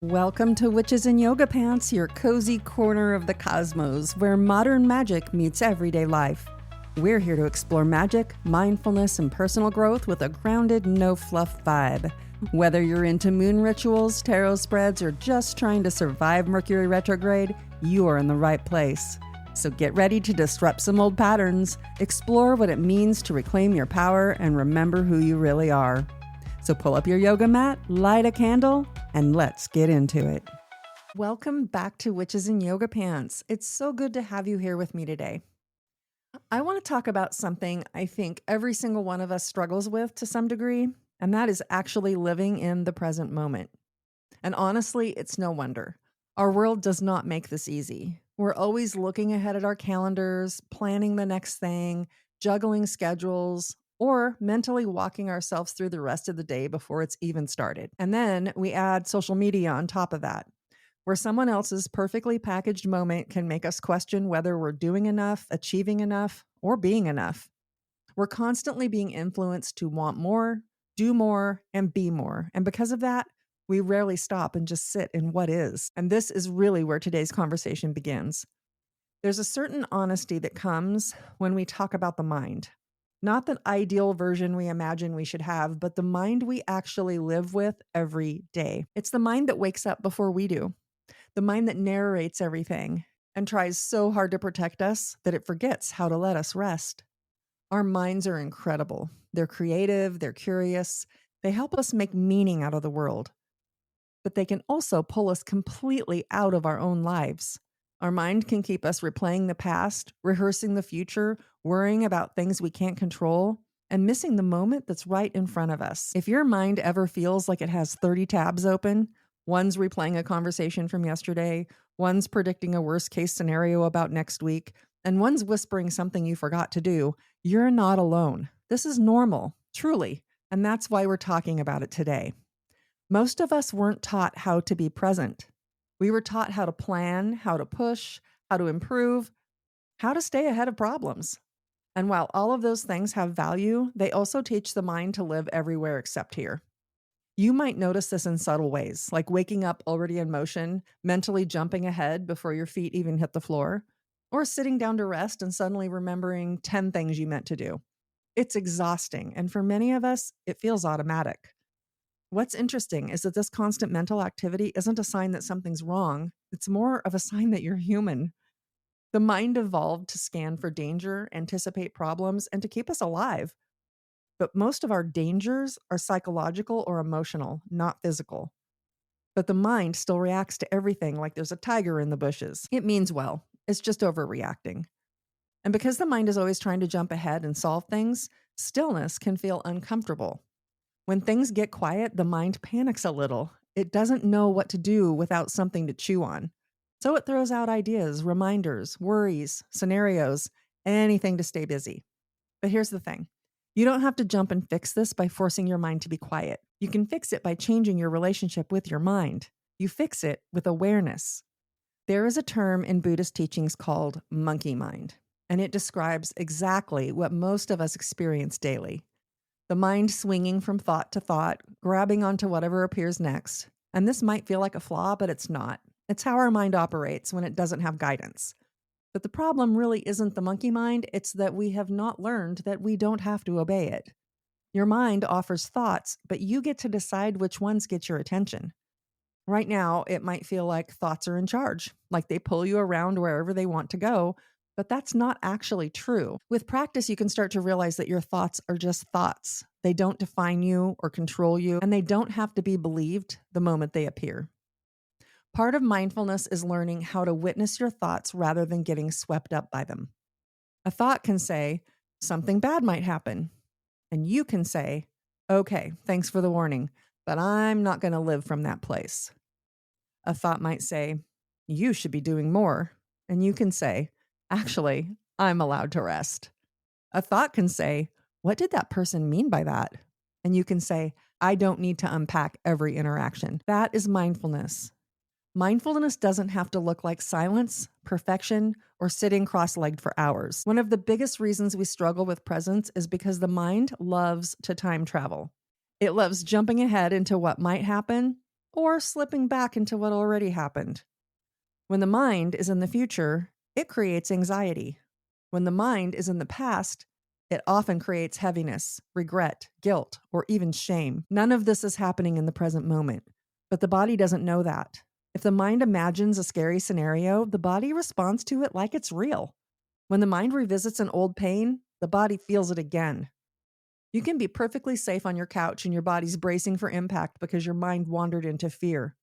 Welcome to Witches in Yoga Pants, your cozy corner of the cosmos where modern magic meets everyday life. We're here to explore magic, mindfulness, and personal growth with a grounded, no-fluff vibe. Whether you're into moon rituals, tarot spreads, or just trying to survive Mercury retrograde, you are in the right place. So get ready to disrupt some old patterns, explore what it means to reclaim your power, and remember who you really are. So pull up your yoga mat, light a candle, and let's get into it. Welcome back to Witches in Yoga Pants. It's so good to have you here with me today. I want to talk about something I think every single one of us struggles with to some degree, and that is actually living in the present moment. And honestly, it's no wonder. Our world does not make this easy. We're always looking ahead at our calendars, planning the next thing, juggling schedules, or mentally walking ourselves through the rest of the day before it's even started. And then we add social media on top of that, where someone else's perfectly packaged moment can make us question whether we're doing enough, achieving enough, or being enough. We're constantly being influenced to want more, do more, and be more. And because of that, we rarely stop and just sit in what is. And this is really where today's conversation begins. There's a certain honesty that comes when we talk about the mind. Not the ideal version we imagine we should have, but the mind we actually live with every day. It's the mind that wakes up before we do, the mind that narrates everything and tries so hard to protect us that it forgets how to let us rest. Our minds are incredible. They're creative, they're curious, they help us make meaning out of the world. But they can also pull us completely out of our own lives. Our mind can keep us replaying the past, rehearsing the future, worrying about things we can't control, and missing the moment that's right in front of us. If your mind ever feels like it has 30 tabs open, one's replaying a conversation from yesterday, one's predicting a worst case scenario about next week, and one's whispering something you forgot to do, you're not alone. This is normal, truly, and that's why we're talking about it today. Most of us weren't taught how to be present. We were taught how to plan, how to push, how to improve, how to stay ahead of problems. And while all of those things have value, they also teach the mind to live everywhere except here. You might notice this in subtle ways, like waking up already in motion, mentally jumping ahead before your feet even hit the floor, or sitting down to rest and suddenly remembering 10 things you meant to do. It's exhausting, and for many of us, it feels automatic. What's interesting is that this constant mental activity isn't a sign that something's wrong. It's more of a sign that you're human. The mind evolved to scan for danger, anticipate problems, and to keep us alive. But most of our dangers are psychological or emotional, not physical. But the mind still reacts to everything like there's a tiger in the bushes. It means well. It's just overreacting. And because the mind is always trying to jump ahead and solve things, stillness can feel uncomfortable. When things get quiet, the mind panics a little. It doesn't know what to do without something to chew on. So it throws out ideas, reminders, worries, scenarios, anything to stay busy. But here's the thing. You don't have to jump and fix this by forcing your mind to be quiet. You can fix it by changing your relationship with your mind. You fix it with awareness. There is a term in Buddhist teachings called monkey mind, and it describes exactly what most of us experience daily. The mind swinging from thought to thought, grabbing onto whatever appears next. And this might feel like a flaw, but it's not. It's how our mind operates when it doesn't have guidance. But the problem really isn't the monkey mind, it's that we have not learned that we don't have to obey it. Your mind offers thoughts, but you get to decide which ones get your attention. Right now, it might feel like thoughts are in charge, like they pull you around wherever they want to go, but that's not actually true. With practice, you can start to realize that your thoughts are just thoughts. They don't define you or control you, and they don't have to be believed the moment they appear. Part of mindfulness is learning how to witness your thoughts rather than getting swept up by them. A thought can say, something bad might happen. And you can say, okay, thanks for the warning, but I'm not going to live from that place. A thought might say, you should be doing more. And you can say, actually, I'm allowed to rest. A thought can say, what did that person mean by that? And you can say, I don't need to unpack every interaction. That is mindfulness. Mindfulness doesn't have to look like silence, perfection, or sitting cross-legged for hours. One of the biggest reasons we struggle with presence is because the mind loves to time travel. It loves jumping ahead into what might happen or slipping back into what already happened. When the mind is in the future, it creates anxiety. When the mind is in the past, it often creates heaviness, regret, guilt, or even shame. None of this is happening in the present moment, but the body doesn't know that. If the mind imagines a scary scenario, the body responds to it like it's real. When the mind revisits an old pain, the body feels it again. You can be perfectly safe on your couch and your body's bracing for impact because your mind wandered into fear.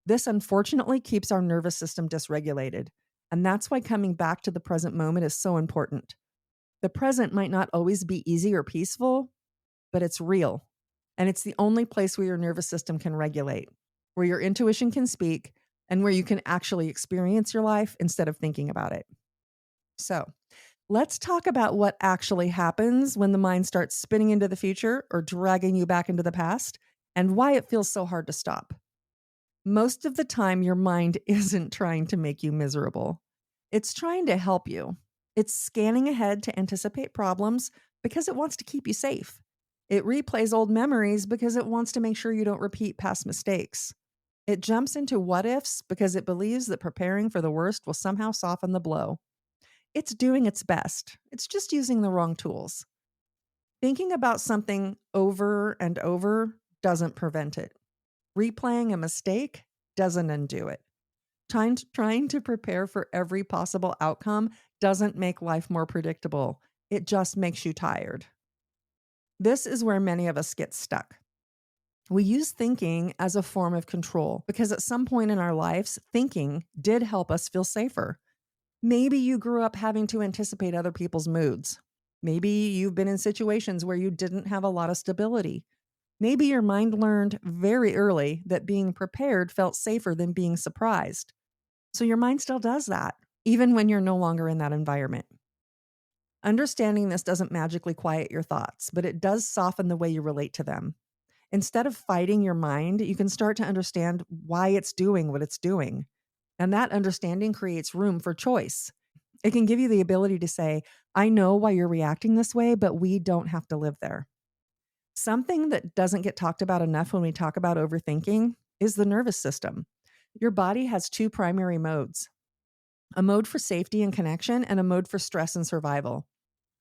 This unfortunately keeps our nervous system dysregulated, and that's why coming back to the present moment is so important. The present might not always be easy or peaceful, but it's real. And it's the only place where your nervous system can regulate, where your intuition can speak, and where you can actually experience your life instead of thinking about it. So, let's talk about what actually happens when the mind starts spinning into the future or dragging you back into the past, and why it feels so hard to stop. Most of the time, your mind isn't trying to make you miserable. It's trying to help you. It's scanning ahead to anticipate problems because it wants to keep you safe. It replays old memories because it wants to make sure you don't repeat past mistakes. It jumps into what ifs because it believes that preparing for the worst will somehow soften the blow. It's doing its best. It's just using the wrong tools. Thinking about something over and over doesn't prevent it. Replaying a mistake doesn't undo it. Trying to prepare for every possible outcome doesn't make life more predictable. It just makes you tired. This is where many of us get stuck. We use thinking as a form of control because at some point in our lives, thinking did help us feel safer. Maybe you grew up having to anticipate other people's moods. Maybe you've been in situations where you didn't have a lot of stability. Maybe your mind learned very early that being prepared felt safer than being surprised. So your mind still does that, even when you're no longer in that environment. Understanding this doesn't magically quiet your thoughts, but it does soften the way you relate to them. Instead of fighting your mind, you can start to understand why it's doing what it's doing. And that understanding creates room for choice. It can give you the ability to say, I know why you're reacting this way, but we don't have to live there. Something that doesn't get talked about enough when we talk about overthinking is the nervous system. Your body has two primary modes: a mode for safety and connection, and a mode for stress and survival.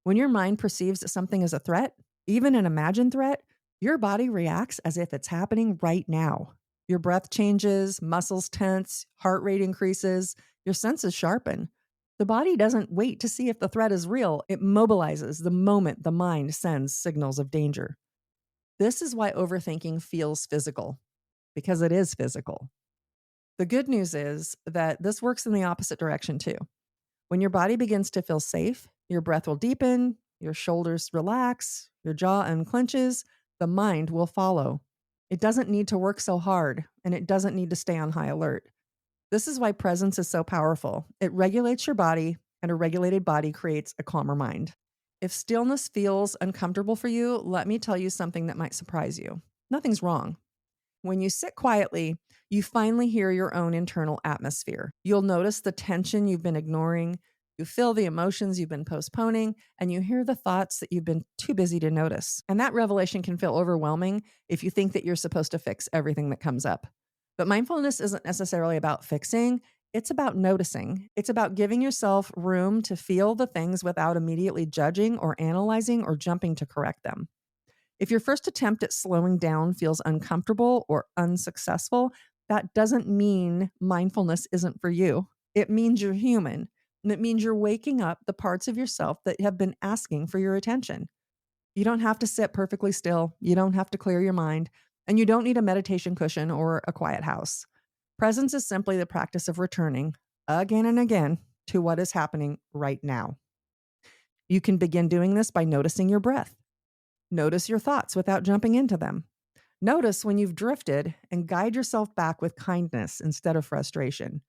When your mind perceives that something is a threat, even an imagined threat, your body reacts as if it's happening right now. Your breath changes, muscles tense, heart rate increases, your senses sharpen. The body doesn't wait to see if the threat is real, it mobilizes the moment the mind sends signals of danger. This is why overthinking feels physical, because it is physical. The good news is that this works in the opposite direction too. When your body begins to feel safe, your breath will deepen, your shoulders relax, your jaw unclenches, the mind will follow. It doesn't need to work so hard, and it doesn't need to stay on high alert. This is why presence is so powerful. It regulates your body, and a regulated body creates a calmer mind. If stillness feels uncomfortable for you, let me tell you something that might surprise you. Nothing's wrong. When you sit quietly, you finally hear your own internal atmosphere. You'll notice the tension you've been ignoring, you feel the emotions you've been postponing, and you hear the thoughts that you've been too busy to notice. And that revelation can feel overwhelming if you think that you're supposed to fix everything that comes up. But mindfulness isn't necessarily about fixing, it's about noticing. It's about giving yourself room to feel the things without immediately judging or analyzing or jumping to correct them. If your first attempt at slowing down feels uncomfortable or unsuccessful, that doesn't mean mindfulness isn't for you. It means you're human, and it means you're waking up the parts of yourself that have been asking for your attention. You don't have to sit perfectly still, you don't have to clear your mind, and you don't need a meditation cushion or a quiet house. Presence is simply the practice of returning again and again to what is happening right now. You can begin doing this by noticing your breath. Notice your thoughts without jumping into them. Notice when you've drifted and guide yourself back with kindness instead of frustration.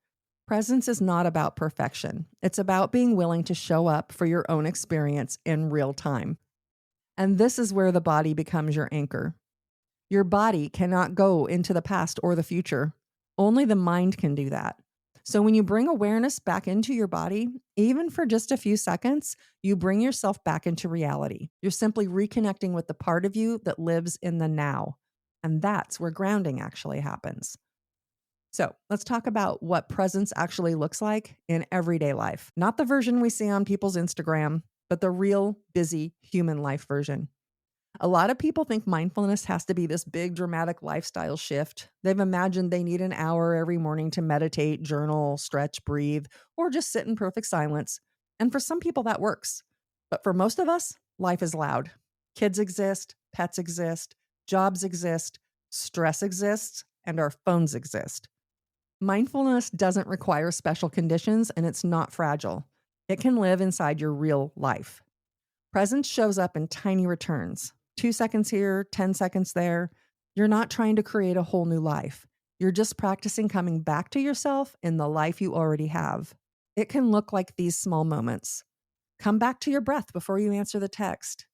Presence is not about perfection. It's about being willing to show up for your own experience in real time. And this is where the body becomes your anchor. Your body cannot go into the past or the future. Only the mind can do that. So when you bring awareness back into your body, even for just a few seconds, you bring yourself back into reality. You're simply reconnecting with the part of you that lives in the now. And that's where grounding actually happens. So let's talk about what presence actually looks like in everyday life. Not the version we see on people's Instagram, but the real, busy human life version. A lot of people think mindfulness has to be this big, dramatic lifestyle shift. They've imagined they need an hour every morning to meditate, journal, stretch, breathe, or just sit in perfect silence. And for some people, that works. But for most of us, life is loud. Kids exist, pets exist, jobs exist, stress exists, and our phones exist. Mindfulness doesn't require special conditions, and it's not fragile. It can live inside your real life. Presence shows up in tiny returns. 2 seconds here, 10 seconds there. You're not trying to create a whole new life. You're just practicing coming back to yourself in the life you already have. It can look like these small moments. Come back to your breath before you answer the text.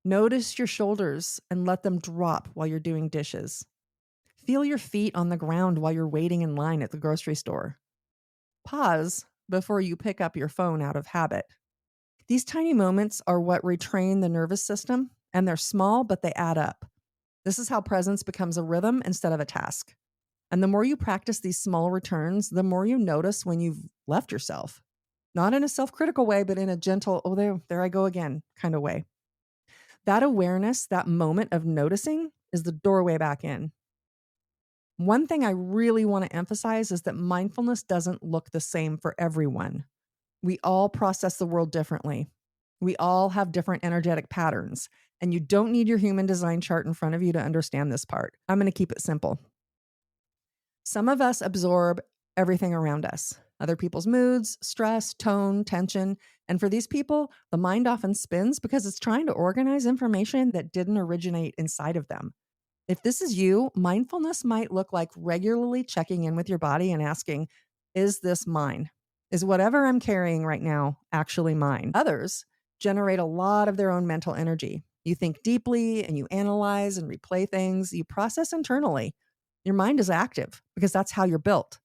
Notice your shoulders and let them drop while you're doing dishes. Feel your feet on the ground while you're waiting in line at the grocery store. Pause before you pick up your phone out of habit. These tiny moments are what retrain the nervous system, and they're small, but they add up. This is how presence becomes a rhythm instead of a task. And the more you practice these small returns, the more you notice when you've left yourself. Not in a self-critical way, but in a gentle, oh, there I go again kind of way. That awareness, that moment of noticing, is the doorway back in. One thing I really want to emphasize is that mindfulness doesn't look the same for everyone. We all process the world differently. We all have different energetic patterns, and you don't need your human design chart in front of you to understand this part. I'm going to keep it simple. Some of us absorb everything around us, other people's moods, stress, tone, tension. And for these people, the mind often spins because it's trying to organize information that didn't originate inside of them. If this is you, mindfulness might look like regularly checking in with your body and asking, is this mine? Is whatever I'm carrying right now actually mine? Others generate a lot of their own mental energy. You think deeply and you analyze and replay things. You process internally. Your mind is active because that's how you're built.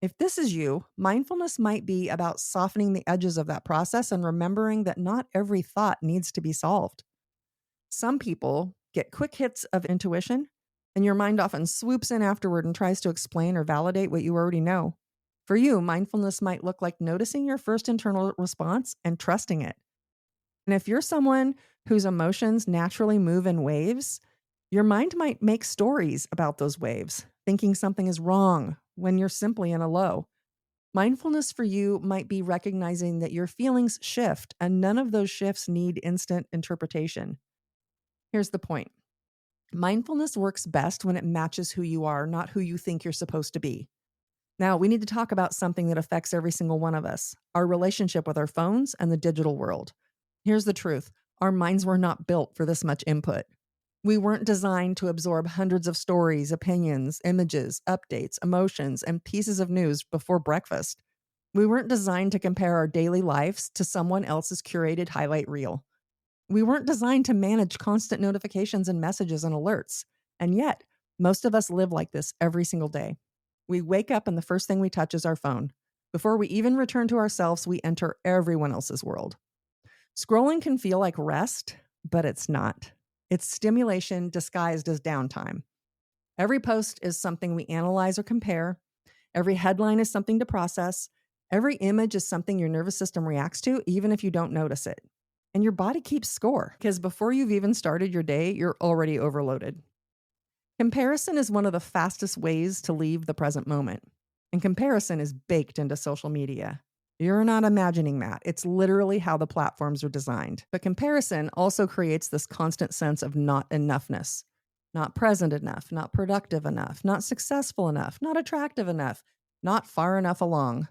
If this is you, mindfulness might be about softening the edges of that process and remembering that not every thought needs to be solved. Some people get quick hits of intuition, and your mind often swoops in afterward and tries to explain or validate what you already know. For you, mindfulness might look like noticing your first internal response and trusting it. And if you're someone whose emotions naturally move in waves, your mind might make stories about those waves, thinking something is wrong when you're simply in a low. Mindfulness for you might be recognizing that your feelings shift, and none of those shifts need instant interpretation. Here's the point. Mindfulness works best when it matches who you are, not who you think you're supposed to be. Now, we need to talk about something that affects every single one of us, our relationship with our phones and the digital world. Here's the truth. Our minds were not built for this much input. We weren't designed to absorb hundreds of stories, opinions, images, updates, emotions, and pieces of news before breakfast. We weren't designed to compare our daily lives to someone else's curated highlight reel. We weren't designed to manage constant notifications and messages and alerts. And yet, most of us live like this every single day. We wake up and the first thing we touch is our phone. Before we even return to ourselves, we enter everyone else's world. Scrolling can feel like rest, but it's not. It's stimulation disguised as downtime. Every post is something we analyze or compare. Every headline is something to process. Every image is something your nervous system reacts to, even if you don't notice it. And your body keeps score, because before you've even started your day, you're already overloaded. Comparison is one of the fastest ways to leave the present moment. And comparison is baked into social media. You're not imagining that. It's literally how the platforms are designed. But comparison also creates this constant sense of not enoughness. Not present enough, not productive enough, not successful enough, not attractive enough, not far enough along.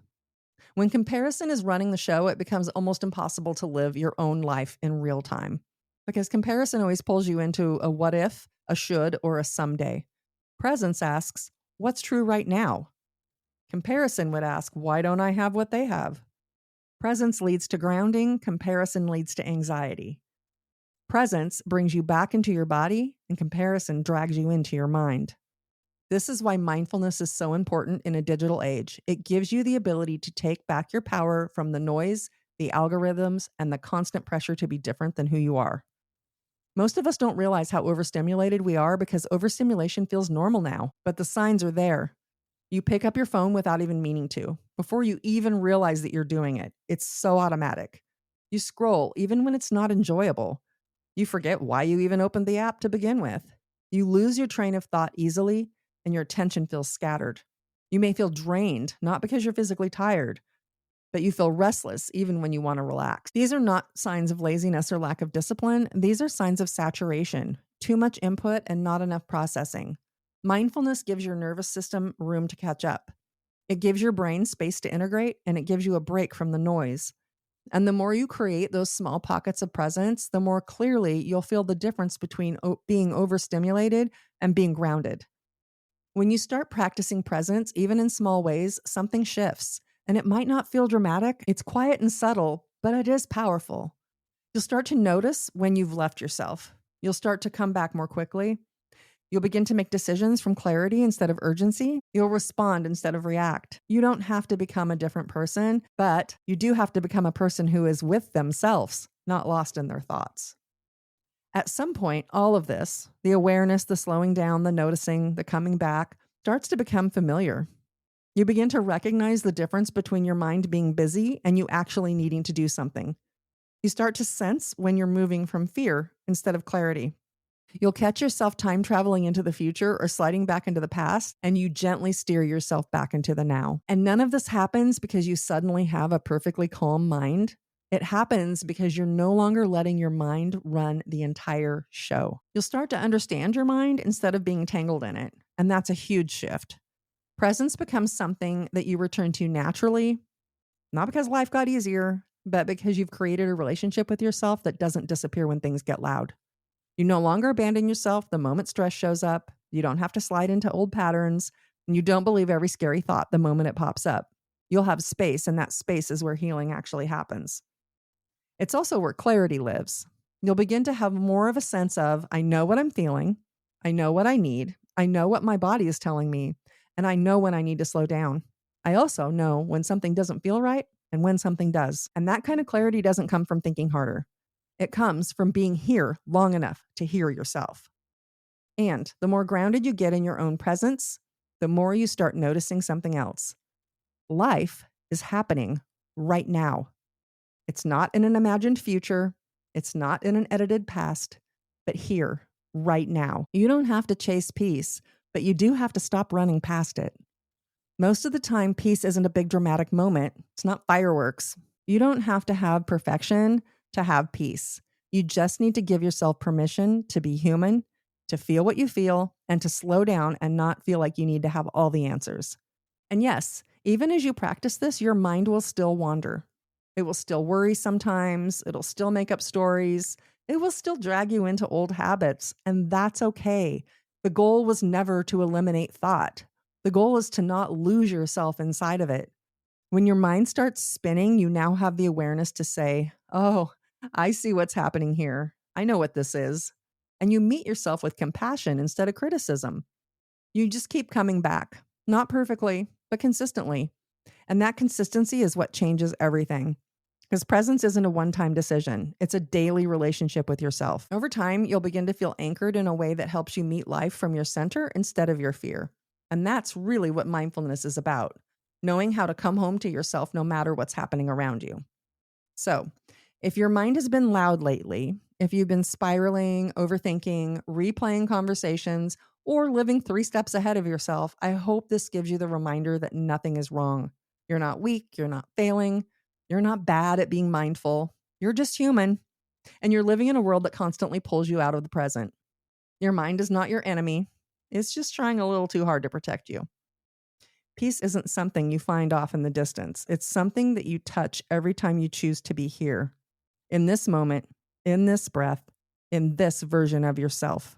When comparison is running the show, it becomes almost impossible to live your own life in real time. Because comparison always pulls you into a what if, a should, or a someday. Presence asks, what's true right now? Comparison would ask, why don't I have what they have? Presence leads to grounding. Comparison leads to anxiety. Presence brings you back into your body, and comparison drags you into your mind. This is why mindfulness is so important in a digital age. It gives you the ability to take back your power from the noise, the algorithms, and the constant pressure to be different than who you are. Most of us don't realize how overstimulated we are because overstimulation feels normal now, but the signs are there. You pick up your phone without even meaning to, before you even realize that you're doing it. It's so automatic. You scroll even when it's not enjoyable. You forget why you even opened the app to begin with. You lose your train of thought easily, and your attention feels scattered. You may feel drained, not because you're physically tired, but you feel restless even when you want to relax. These are not signs of laziness or lack of discipline. These are signs of saturation, too much input and not enough processing. Mindfulness gives your nervous system room to catch up. It gives your brain space to integrate, and it gives you a break from the noise. And the more you create those small pockets of presence, the more clearly you'll feel the difference between being overstimulated and being grounded. When you start practicing presence, even in small ways, something shifts. And it might not feel dramatic. It's quiet and subtle, but it is powerful. You'll start to notice when you've left yourself. You'll start to come back more quickly. You'll begin to make decisions from clarity instead of urgency. You'll respond instead of react. You don't have to become a different person, but you do have to become a person who is with themselves, not lost in their thoughts. At some point, all of this, the awareness, the slowing down, the noticing, the coming back, starts to become familiar. You begin to recognize the difference between your mind being busy and you actually needing to do something. You start to sense when you're moving from fear instead of clarity. You'll catch yourself time traveling into the future or sliding back into the past, and you gently steer yourself back into the now. And none of this happens because you suddenly have a perfectly calm mind. It happens because you're no longer letting your mind run the entire show. You'll start to understand your mind instead of being tangled in it, and that's a huge shift. Presence becomes something that you return to naturally, not because life got easier, but because you've created a relationship with yourself that doesn't disappear when things get loud. You no longer abandon yourself the moment stress shows up. You don't have to slide into old patterns, and you don't believe every scary thought the moment it pops up. You'll have space, and that space is where healing actually happens. It's also where clarity lives. You'll begin to have more of a sense of, I know what I'm feeling, I know what I need, I know what my body is telling me, and I know when I need to slow down. I also know when something doesn't feel right and when something does. And that kind of clarity doesn't come from thinking harder. It comes from being here long enough to hear yourself. And the more grounded you get in your own presence, the more you start noticing something else. Life is happening right now. It's not in an imagined future. It's not in an edited past, but here, right now. You don't have to chase peace, but you do have to stop running past it. Most of the time, peace isn't a big dramatic moment. It's not fireworks. You don't have to have perfection to have peace. You just need to give yourself permission to be human, to feel what you feel, and to slow down and not feel like you need to have all the answers. And yes, even as you practice this, your mind will still wander. It will still worry sometimes. It'll still make up stories. It will still drag you into old habits, and that's okay. The goal was never to eliminate thought. The goal is to not lose yourself inside of it. When your mind starts spinning, you now have the awareness to say, oh, I see what's happening here. I know what this is. And you meet yourself with compassion instead of criticism. You just keep coming back, not perfectly, but consistently. And that consistency is what changes everything. Because presence isn't a one-time decision. It's a daily relationship with yourself. Over time, you'll begin to feel anchored in a way that helps you meet life from your center instead of your fear. And that's really what mindfulness is about. Knowing how to come home to yourself no matter what's happening around you. So, if your mind has been loud lately, if you've been spiraling, overthinking, replaying conversations, or living 3 steps ahead of yourself, I hope this gives you the reminder that nothing is wrong. You're not weak, you're not failing, you're not bad at being mindful. You're just human, and you're living in a world that constantly pulls you out of the present. Your mind is not your enemy. It's just trying a little too hard to protect you. Peace isn't something you find off in the distance. It's something that you touch every time you choose to be here, in this moment, in this breath, in this version of yourself.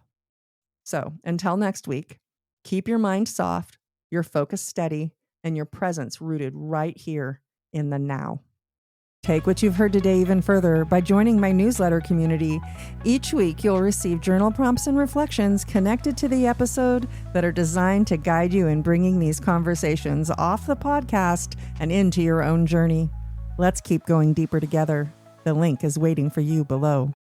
So until next week, keep your mind soft, your focus steady, and your presence rooted right here in the now. Take what you've heard today even further by joining my newsletter community. Each week, you'll receive journal prompts and reflections connected to the episode that are designed to guide you in bringing these conversations off the podcast and into your own journey. Let's keep going deeper together. The link is waiting for you below.